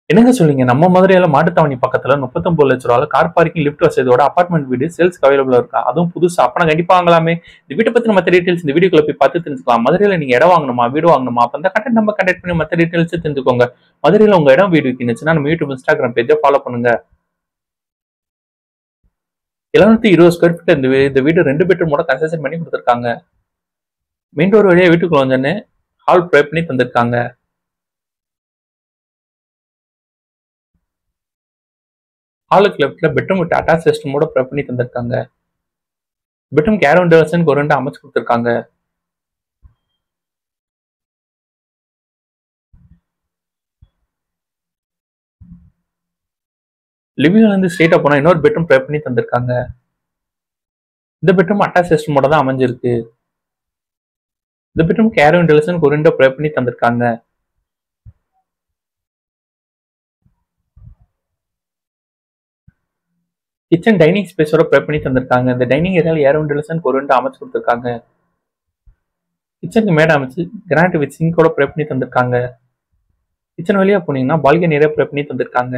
என்னங்க சொல்றீங்க? நம்ம மதுரையில மாட்டுத்தாவணி பக்கத்துல 39 லட்ச ரூபாய்ல கார் பார்க்கிங், லிஃப்ட் வசதியோட அபார்ட்மெண்ட் வீடு சேல்ஸ்க்கு அவைலபிளா இருக்கா? அதுவும் புதுசா. அப்ப கண்டிப்பா வாங்கலாமே. இந்த வீட்ட பத்தி மத்த டீடைல்ஸ் இந்த வீடியோக்குள்ள போய் பார்த்து தெரிஞ்சுக்கலாம். மதுரையில நீங்க இடம் வாங்கணுமா, வீடு வாங்கணுமா? அப்ப இந்த கன்டென்ட் நம்ம கண்டக்ட் பண்ணி மத்த டீடைல்ஸ் தெரிஞ்சுக்கோங்க. மதுரையில உங்க இடம் வீடு வித்துச்சுன்னா நம்ம யூடியூப், இன்ஸ்டாகிராம் பேஜை ஃபாலோ பண்ணுங்க. 720 ஸ்கொயர் ஃபீட் இந்த வீடு 2 பெட்ரூமோட கன்ஸ்ட்ரக்ஷன் பண்ணி கொடுத்துருக்காங்க. மெயின் டோர் வழியா வீட்டுக்குள்ள வந்தோடனே ஹால் ப்ரொவைட் பண்ணி தந்திருக்காங்க. ஹாலுக்கு லெஃப்ட்ல பெட்ரூம் வித் அட்டாச் ரெஸ்ட் ரூமோட ப்ரொவைட் பண்ணி தந்திருக்காங்க. பெட்ரூம் கேர் வென்டிலேஷனுக்கு ஒரு 2 அமைச்சு கொடுத்துருக்காங்க. லிவிங்ல இருந்து ஸ்ட்ரெயிட்டா போனா இன்னொரு பெட்ரூம் ப்ரொவைட் பண்ணி தந்திருக்காங்க. இந்த பெட்ரூம் அட்டாச் ரெஸ்ட் ரூமோட தான் அமைஞ்சிருக்கு. இந்த பெட்ரூம் கேர் வென்டிலேஷனுக்கு ஒரு 2 ப்ரொவைட் பண்ணி தந்திருக்காங்க. கிச்சன் டைனிங் ஸ்பேஸோட ப்ரொவைட் பண்ணி தந்திருக்காங்க. இந்த டைனிங் ஏரியால ஏர் வென்டிலேஷனுக்கு ஒரு 2 அமைச்சு கொடுத்துருக்காங்க. கிச்சனுக்கு மேட அமைச்சு கிரானைட் வித் சிங்கோட ப்ரொவைட் பண்ணி தந்திருக்காங்க. கிச்சன் வழியா போனீங்கன்னா பால்கனி ஏரியா ப்ரொவைட் பண்ணி தந்திருக்காங்க.